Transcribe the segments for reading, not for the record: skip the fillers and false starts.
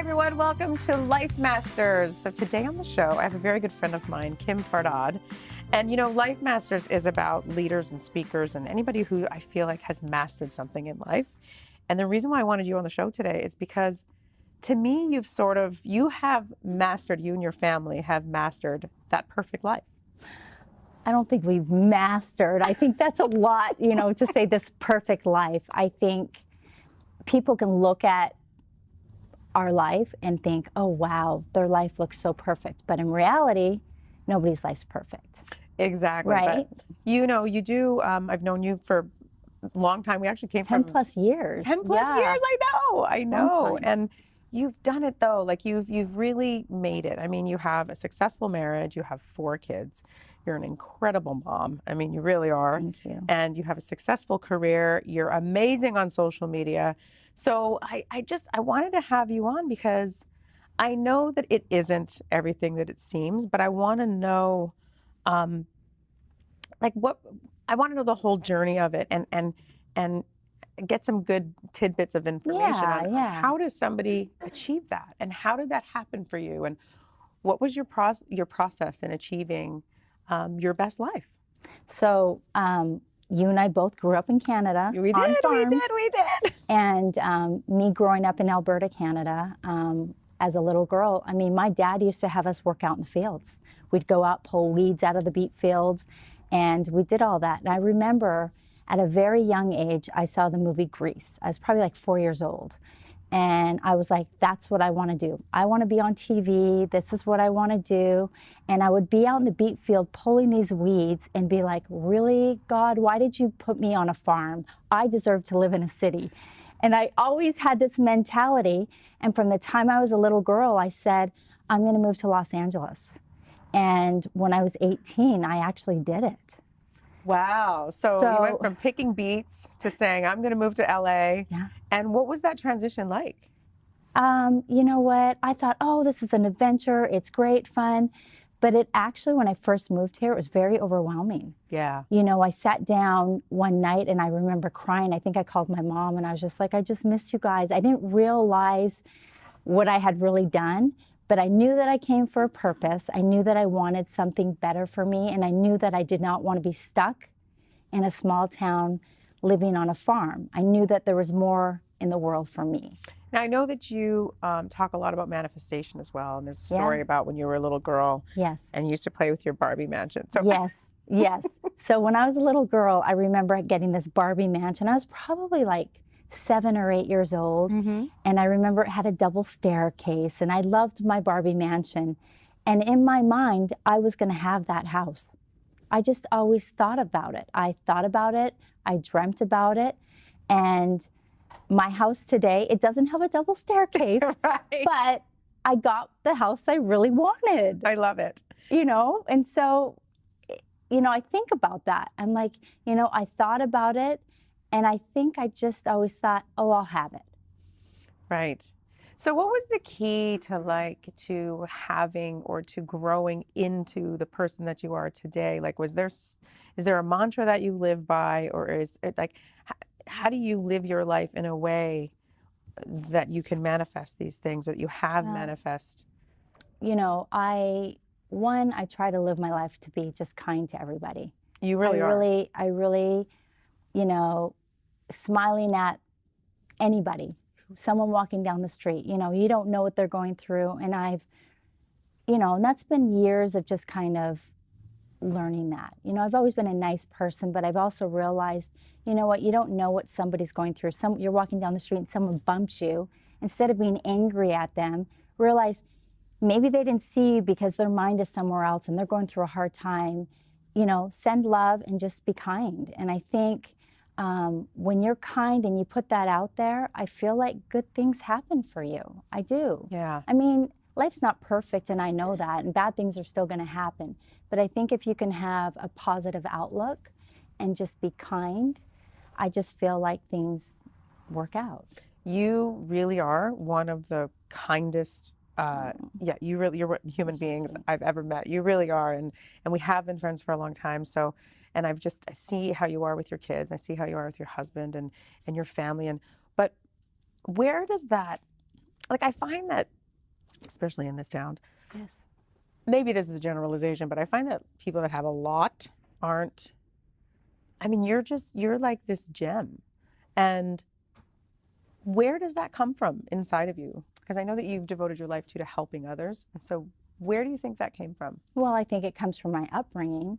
everyone, welcome to Life Masters. So today on the show, I have a very good friend of mine, Kim Fardad. And you know, Life Masters is about leaders and speakers and anybody who I feel like has mastered something in life. And the reason why I wanted you on the show today is because to me, you and your family have mastered that perfect life. I don't think we've mastered. I think that's a lot, to say this perfect life. I think people can look at our life and think, oh, wow, their life looks so perfect. But in reality, nobody's life's perfect. Exactly. Right? But you do, I've known you for a long time. We actually came 10 from plus years. 10 plus years. I know. And you've done it though. Like you've really made it. I mean, you have a successful marriage. You have 4 kids. You're an incredible mom. I mean, you really are. Thank you. And you have a successful career. You're amazing on social media. So I wanted to have you on because I know that it isn't everything that it seems, but I want to know, I want to know the whole journey of it and get some good tidbits of information on how does somebody achieve that and how did that happen for you and what was your process in achieving your best life? So you and I both grew up in Canada. We on farms, we did. And me growing up in Alberta, Canada, as a little girl, I mean, my dad used to have us work out in the fields. We'd go out, pull weeds out of the beet fields, and we did all that. And I remember at a very young age, I saw the movie Grease. I was probably like 4 years old. And I was like, that's what I want to do. I want to be on TV. This is what I want to do. And I would be out in the beet field pulling these weeds and be like, really, God, why did you put me on a farm? I deserve to live in a city. And I always had this mentality. And from the time I was a little girl, I said, I'm going to move to Los Angeles. And when I was 18, I actually did it. Wow. So you went from picking beets to saying, I'm going to move to LA. Yeah. And what was that transition like? You know what? I thought, oh, this is an adventure. It's great fun. But it actually, when I first moved here, it was very overwhelming. Yeah. I sat down one night and I remember crying. I think I called my mom and I was just like, I just miss you guys. I didn't realize what I had really done. But I knew that I came for a purpose. I knew that I wanted something better for me. And I knew that I did not want to be stuck in a small town living on a farm. I knew that there was more in the world for me. Now, I know that you talk a lot about manifestation as well. And there's a story about when you were a little girl. Yes. And you used to play with your Barbie mansion. So Yes. So when I was a little girl, I remember getting this Barbie mansion. I was probably like 7 or 8 years old. Mm-hmm. And I remember it had a double staircase and I loved my Barbie mansion. And in my mind, I was going to have that house. I just always thought about it. I thought about it. I dreamt about it. And my house today, it doesn't have a double staircase, right. But I got the house I really wanted. I love it. And so, I think about that. I'm like, I thought about it. And I think I just always thought, oh, I'll have it. Right. So what was the key to having or to growing into the person that you are today? Like, is there a mantra that you live by, or is it like, how do you live your life in a way that you can manifest these things that you have manifest? I try to live my life to be just kind to everybody. You really are. I really, smiling at anybody, someone walking down the street, you don't know what they're going through. And and that's been years of just kind of learning that. I've always been a nice person, but I've also realized, you don't know what somebody's going through. You're walking down the street and someone bumps you. Instead of being angry at them, realize maybe they didn't see you because their mind is somewhere else and they're going through a hard time. Send love and just be kind. And I think when you're kind and you put that out there, I feel like good things happen for you. I do. Yeah. I mean, life's not perfect and I know that, and bad things are still going to happen. But I think if you can have a positive outlook and just be kind, I just feel like things work out. You really are one of the kindest you're human beings I've ever met. You really are, and we have been friends for a long time. So, and I see how you are with your kids. I see how you are with your husband and your family. But where does that like, I find that, especially in this town, Yes. maybe this is a generalization, but I find that people that have a lot aren't, I mean, you're like this gem. And where does that come from inside of you? Because I know that you've devoted your life to helping others. And so where do you think that came from? Well, I think it comes from my upbringing.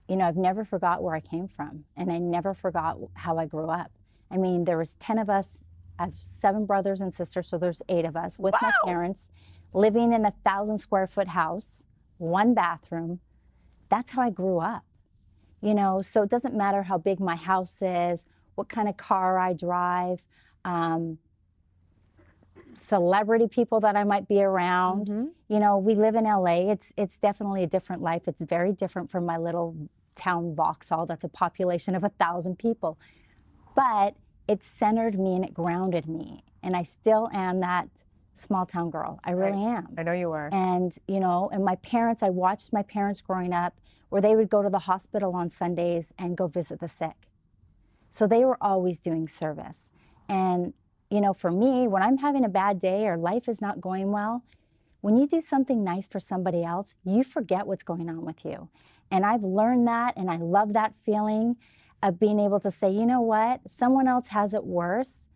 You know, I've never forgot where I came from, and I never forgot how I grew up. I mean, there was 10 of us. I have 7 brothers and sisters, so there's 8 of us with my parents, living in a 1,000-square-foot house, 1 bathroom. That's how I grew up. You know, so it doesn't matter how big my house is, what kind of car I drive, celebrity people that I might be around. You know, we live in LA. It's definitely a different life. It's very different from my little town Vauxhall that's a population of 1,000 people. But it centered me and it grounded me. And I still am that small town girl. I really am. I know you are. And, you know, and my parents, I watched my parents growing up where they would go to the hospital on Sundays and go visit the sick. So they were always doing service. And, you know, for me, when I'm having a bad day or life is not going well, when you do something nice for somebody else, you forget what's going on with you. And I've learned that, and I love that feeling of being able to say, you know what, someone else has it worse.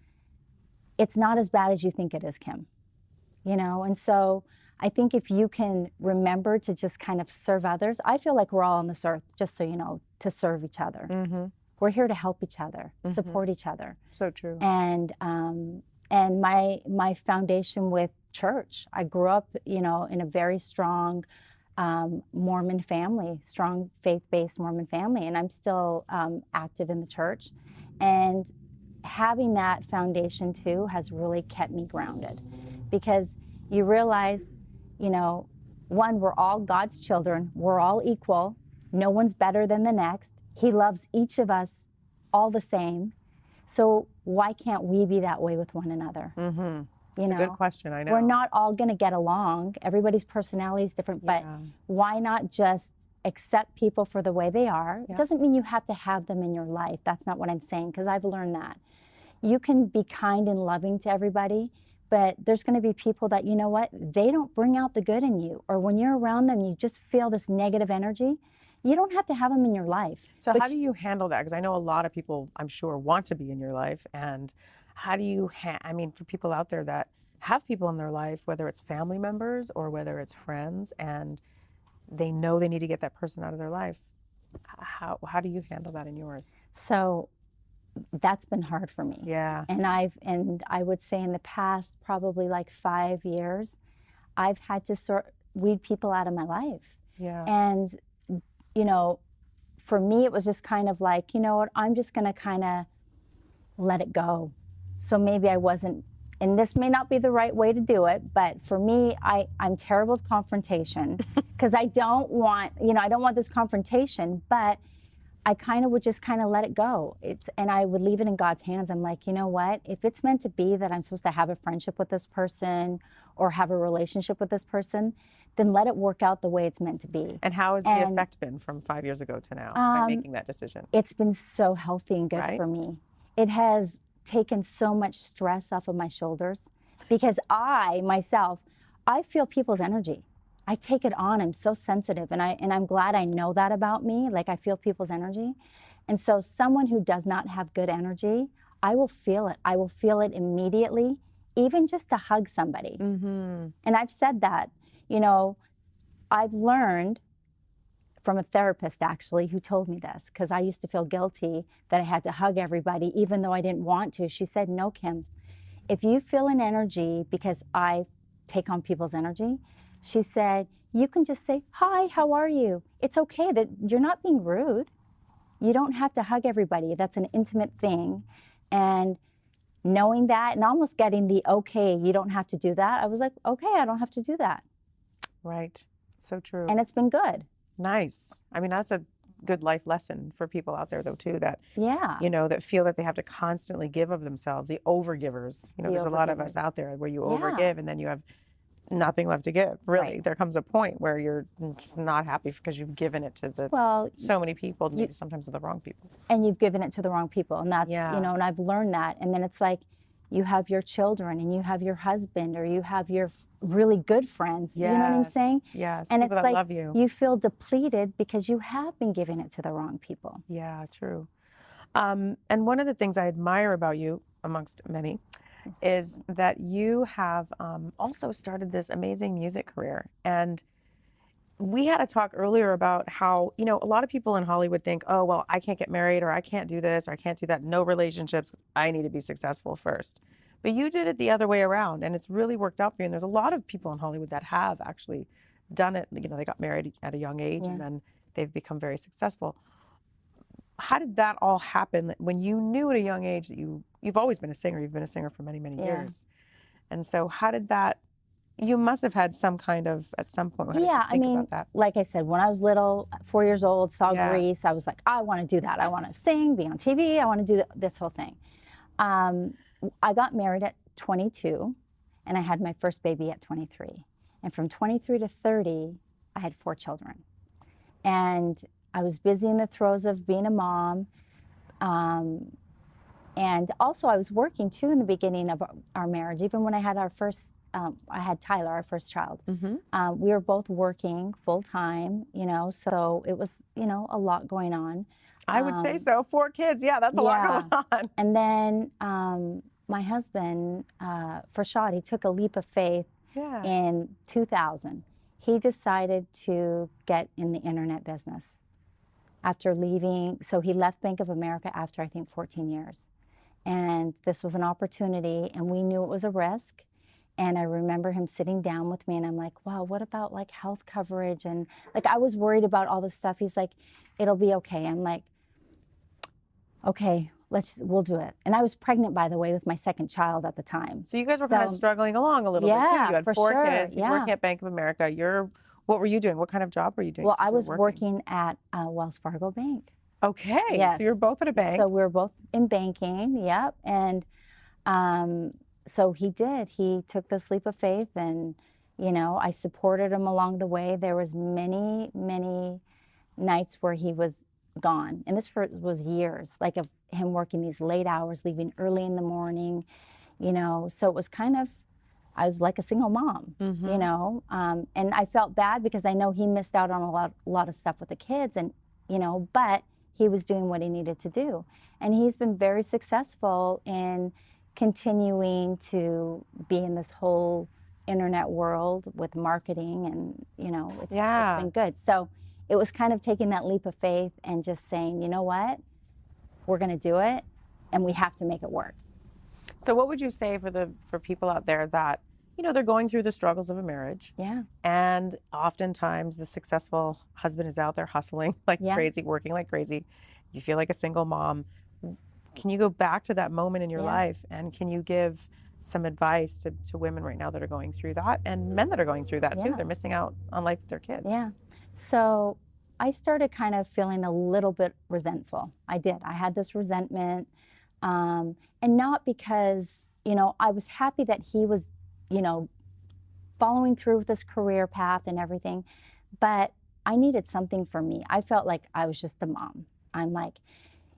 It's not as bad as you think it is, Kim. You know, and so I think if you can remember to just kind of serve others, I feel like we're all on this earth, just so you know, to serve each other. We're here to help each other, support each other. So true. And my foundation with church, I grew up, you know, in a very strong Mormon family, strong faith-based Mormon family, and I'm still active in the church. And having that foundation too has really kept me grounded, because you realize, you know, one, we're all God's children, we're all equal, no one's better than the next. He loves each of us all the same. So why can't we be that way with one another? It's a good question, I know. We're not all going to get along. Everybody's personality is different, but why not just accept people for the way they are? It doesn't mean you have to have them in your life. That's not what I'm saying, because I've learned that. You can be kind and loving to everybody, but there's going to be people that, you know what, they don't bring out the good in you. Or when you're around them, you just feel this negative energy. You don't have to have them in your life. So how do you handle that? Because I know a lot of people, I'm sure, want to be in your life. And how do you, I mean, for people out there that have people in their life, whether it's family members or whether it's friends, and they know they need to get that person out of their life, how do you handle that in yours? So that's been hard for me. Yeah. And I would say in the past, probably like 5 years, I've had to weed people out of my life. Yeah. And you know, for me, it was just kind of like, you know what, I'm just going to kind of let it go. So maybe I wasn't, and this may not be the right way to do it, but for me, I'm terrible with confrontation because I don't want, you know, I don't want this confrontation, but I kind of would just kind of let it go. And I would leave it in God's hands. I'm like, you know what, if it's meant to be that I'm supposed to have a friendship with this person or have a relationship with this person, then let it work out the way it's meant to be. And how has the effect been from 5 years ago to now by making that decision? It's been so healthy and good for me. It has taken so much stress off of my shoulders because I feel people's energy. I take it on. I'm so sensitive, and I'm glad I know that about me. Like, I feel people's energy. And so someone who does not have good energy, I will feel it. I will feel it immediately, even just to hug somebody. And I've said that. You know, I've learned from a therapist, actually, who told me this, because I used to feel guilty that I had to hug everybody, even though I didn't want to. She said, no, Kim, if you feel an energy, because I take on people's energy, she said, you can just say, hi, how are you? It's okay, that you're not being rude. You don't have to hug everybody. That's an intimate thing. And knowing that and almost getting the, okay, you don't have to do that, I was like, okay, I don't have to do that. Right. So true. And it's been good. Nice. I mean, that's a good life lesson for people out there, though, too, that, yeah, you know, that feel that they have to constantly give of themselves, the overgivers. You know, there's a lot of us out there where you overgive and then you have nothing left to give. Really, there comes a point where you're just not happy because you've given it to so many people, maybe sometimes to the wrong people. And you've given it to the wrong people. And that's, you know, and I've learned that. And then it's like, you have your children and you have your husband or you have your really good friends. Yes. You know what I'm saying? Yes. And People it's that like love you. you feel depleted because you have been giving it to the wrong people. Yeah, true. And one of the things I admire about you, amongst many, is that you have also started this amazing music career. And we had a talk earlier about how, you know, a lot of people in Hollywood think, oh, well, I can't get married or I can't do this or I can't do that. No relationships. I need to be successful first. But you did it the other way around and it's really worked out for you. And there's a lot of people in Hollywood that have actually done it. You know, they got married at a young age and then they've become very successful. How did that all happen when you knew at a young age that you've always been a singer? You've been a singer for many, many years. And so how did that, you must have had some kind of, at some point, how did you think about that? Like I said, when I was little, 4 years old, saw Grease, I was like, I want to do that. I want to sing, be on TV. I want to do this whole thing. I got married at 22 and I had my first baby at 23. And from 23 to 30, I had 4 children. And I was busy in the throes of being a mom. And also I was working too in the beginning of our marriage. Even when I had our first, I had Tyler, our first child. We were both working full time, you know, so it was, you know, a lot going on. I would say so. 4 kids. Yeah, that's a lot going on. And then my husband, Farshad, he took a leap of faith in 2000. He decided to get in the internet business after leaving. So he left Bank of America after, I think, 14 years. And this was an opportunity, and we knew it was a risk. And I remember him sitting down with me, and I'm like, wow, what about like health coverage? And like, I was worried about all this stuff. He's like, it'll be okay. I'm like, okay, we'll do it. And I was pregnant, by the way, with my second child at the time. So you guys were kind of struggling along a little bit too. You had 4 kids. He's working at Bank of America. What were you doing? What kind of job were you doing? Well, I was working at Wells Fargo Bank. Okay. Yes. So you're both at a bank. So we were both in banking. Yep. And so he did. He took this leap of faith, and you know, I supported him along the way. There was many, many nights where he was gone, and this was years, like of him working these late hours, leaving early in the morning, you know. So it was kind of, I was like a single mom, you know, and I felt bad because I know he missed out on a lot of stuff with the kids, and you know, but he was doing what he needed to do, and he's been very successful in continuing to be in this whole internet world with marketing, and you know, it's been good. So it was kind of taking that leap of faith and just saying, you know what, we're going to do it, and we have to make it work. So what would you say for people out there that, you know, they're going through the struggles of a marriage? Yeah. And oftentimes the successful husband is out there hustling like crazy, working like crazy. You feel like a single mom. Can you go back to that moment in your life, and can you give some advice to women right now that are going through that, and men that are going through that too? They're missing out on life with their kids. Yeah. So I started kind of feeling a little bit resentful. I did. I had this resentment, and not because, you know, I was happy that he was, you know, following through with this career path and everything, but I needed something for me. I felt like I was just the mom. I'm like,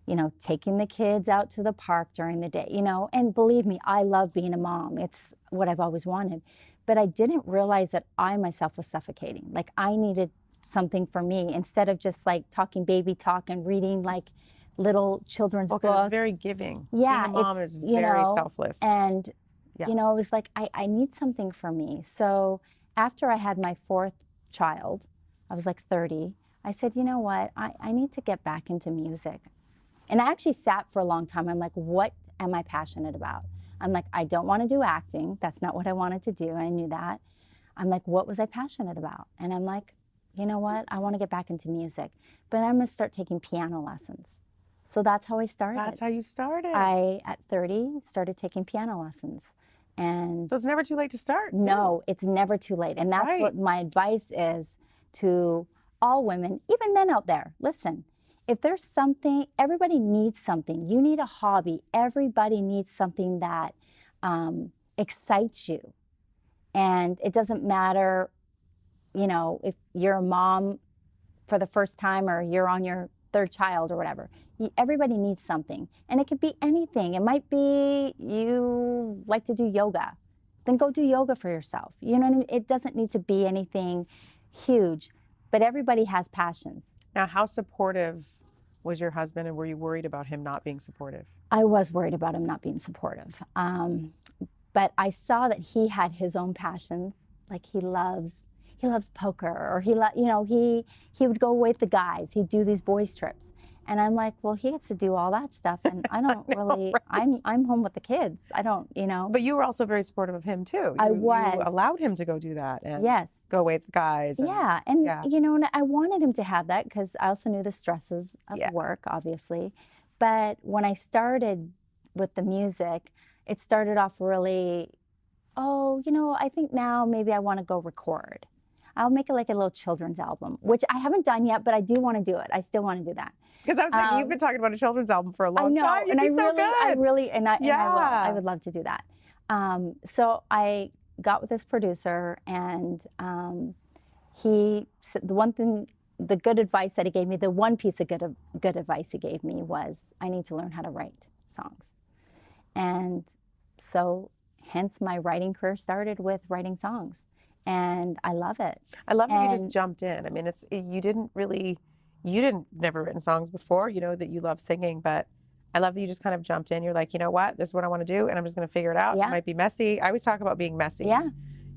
you know, taking the kids out to the park during the day, you know, and believe me, I love being a mom. It's what I've always wanted. But I didn't realize that I myself was suffocating. Like I needed something for me instead of just like talking baby talk and reading like little children's books. It's very giving. Yeah. Being a mom is very selfless. And, you know, it was like, I need something for me. So after I had my 4th child, I was like 30, I said, you know what, I need to get back into music. And I actually sat for a long time. I'm like, what am I passionate about? I'm like, I don't want to do acting. That's not what I wanted to do. I knew that. I'm like, what was I passionate about? And I'm like, you know what? I want to get back into music, but I'm going to start taking piano lessons. So that's how I started. That's how you started. I, at 30, started taking piano lessons. And so it's never too late to start. No, it's never too late. And that's what my advice is to all women, even men out there. Listen. If there's something, everybody needs something. You need a hobby. Everybody needs something that excites you. And it doesn't matter, you know, if you're a mom for the first time or you're on your third child or whatever. Everybody needs something. And it could be anything. It might be you like to do yoga. Then go do yoga for yourself. You know what I mean? It doesn't need to be anything huge, but everybody has passions. Now, how supportive was your husband, and were you worried about him not being supportive? I was worried about him not being supportive. But I saw that he had his own passions. Like he loves poker, or he would go away with the guys. He'd do these boys trips. And I'm like, well, he gets to do all that stuff, and I don't really. Right. I'm home with the kids. I don't, But you were also very supportive of him too. I was. You allowed him to go do that, and yes, go away with the guys. And, yeah, and and I wanted him to have that because I also knew the stresses of work, obviously. But when I started with the music, it started off really, I think now maybe I want to go record. I'll make it like a little children's album, which I haven't done yet, but I do want to do it. I still want to do that. Because I was thinking, you've been talking about a children's album for a long time. And I I would love to do that. So I got with this producer, and he said the good advice that he gave me, the one piece of good advice he gave me was, I need to learn how to write songs. And so hence my writing career started with writing songs. And I love it. I love that you just jumped in. I mean, you didn't never written songs before, that you love singing, but I love that you just kind of jumped in. You're like, you know what, this is what I want to do, and I'm just going to figure it out. Yeah. It might be messy. I always talk about being messy. Yeah.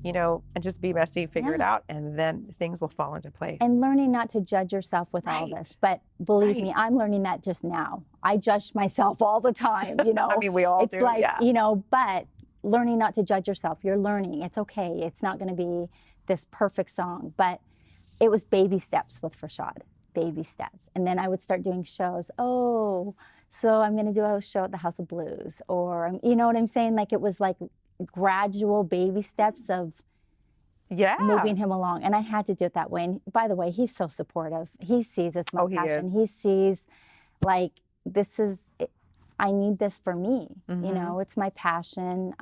And just be messy, figure it out, and then things will fall into place. And learning not to judge yourself with all this. But believe me, I'm learning that just now. I judge myself all the time, I mean, we all do. It's like, but learning not to judge yourself. You're learning. It's okay. It's not going to be this perfect song. But it was baby steps with Rashad, baby steps. And then I would start doing shows. Oh, so I'm going to do a show at the House of Blues. Or, you know what I'm saying? Like it was like gradual baby steps of moving him along. And I had to do it that way. And by the way, he's so supportive. He sees it's my passion. He sees like, I need this for me. Mm-hmm. It's my passion.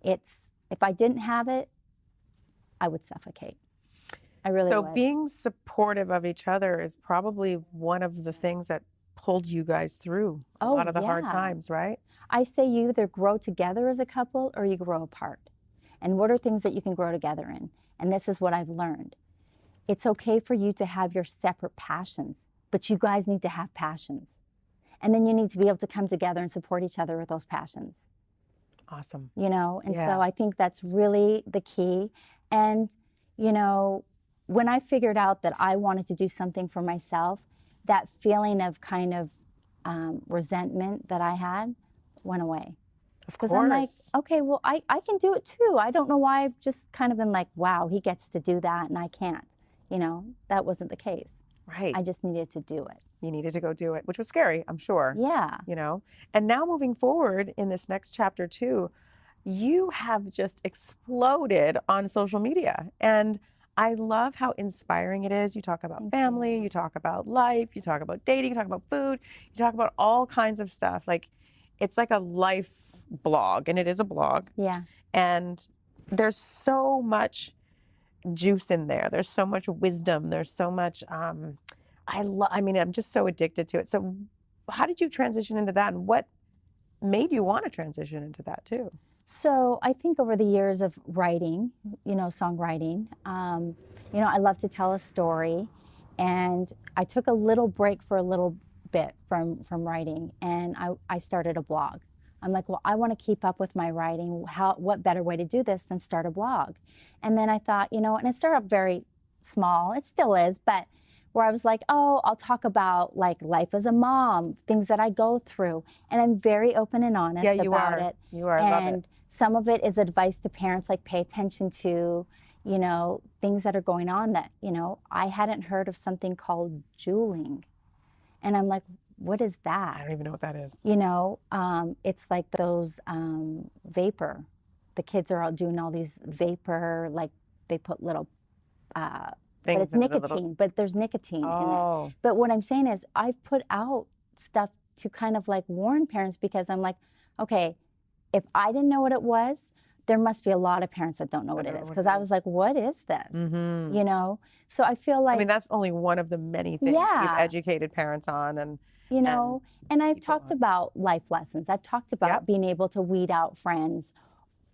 If I didn't have it, I would suffocate. I really would. So being supportive of each other is probably one of the things that pulled you guys through a lot of the hard times, right? I say you either grow together as a couple or you grow apart. And what are things that you can grow together in? And this is what I've learned. It's okay for you to have your separate passions, but you guys need to have passions. And then you need to be able to come together and support each other with those passions. Awesome. And so I think that's really the key. And, when I figured out that I wanted to do something for myself, that feeling of kind of resentment that I had went away. Of course. Because I'm like, okay, well, I can do it too. I don't know why I've just kind of been like, wow, he gets to do that and I can't. That wasn't the case. Right. I just needed to do it. You needed to go do it, which was scary, I'm sure. Yeah. And now moving forward in this next chapter too, you have just exploded on social media. And I love how inspiring it is. You talk about family, you talk about life, you talk about dating, you talk about food, you talk about all kinds of stuff. Like, it's like a life blog, and it is a blog. Yeah. And there's so much juice in there. There's so much wisdom. There's so much, I'm just so addicted to it. So how did you transition into that, and what made you want to transition into that too? So I think over the years of writing, songwriting, I love to tell a story, and I took a little break for a little bit from writing, and I started a blog. I'm like, well, I want to keep up with my writing. What better way to do this than start a blog? And then I thought, and it started up very small. It still is, but where I was like, oh, I'll talk about like life as a mom, things that I go through. And I'm very open and honest about it. You are. I love it. Some of it is advice to parents, like pay attention to, things that are going on that, I hadn't heard of something called juuling. And I'm like, what is that? I don't even know what that is. It's like those vapor. The kids are all doing all these vapor, like they put little but it's nicotine, but there's nicotine in it. But what I'm saying is I've put out stuff to kind of like warn parents, because I'm like, okay, if I didn't know what it was, there must be a lot of parents that don't know what it is, because I was like, what is this? You know? So I feel like, I mean, that's only one of the many things you've yeah, educated parents on, and you know, and I've people talked on. about life lessons. I've talked about Yep. being able to weed out friends,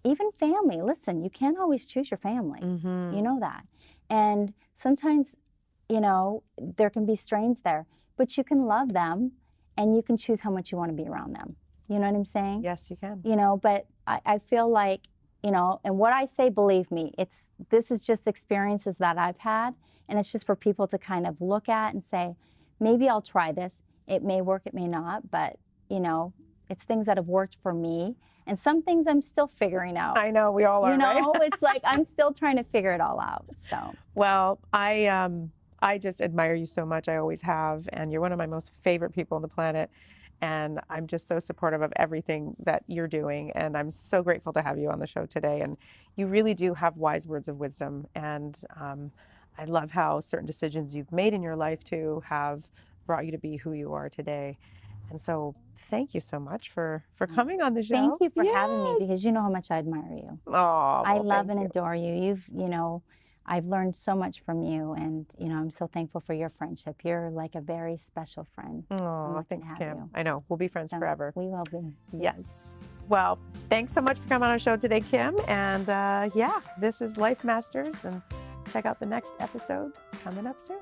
even family. Listen, you can't always choose your family. Mm-hmm. You know that. And sometimes, you know, there can be strains there, but you can love them and you can choose how much you want to be around them. You know what I'm saying? Yes, you can. You know, but I feel like, you know, and what I say, believe me, this is just experiences that I've had, and it's just for people to kind of look at and say, maybe I'll try this. It may work, it may not, but, you know, it's things that have worked for me, and some things I'm still figuring out. I know, we all are, You know, right? it's like I'm still trying to figure it all out. So, Well, I just admire you so much. I always have, and you're one of my most favorite people on the planet. And I'm just so supportive of everything that you're doing. And I'm so grateful to have you on the show today. And you really do have wise words of wisdom. And I love how certain decisions you've made in your life too have brought you to be who you are today. And so thank you so much for coming on the show. thank you for having me, Yes. because you know how much I admire you. Oh, I well, love thank and you. adore you. You know, I've learned so much from you, and, you know, I'm so thankful for your friendship. You're like a very special friend. I'm Oh, lucky to thanks, have Kim. you. I know. We'll be friends So, forever. we will be. Yes. Well, thanks so much for coming on our show today, Kim. And yeah, this is Life Masters, and check out the next episode coming up soon.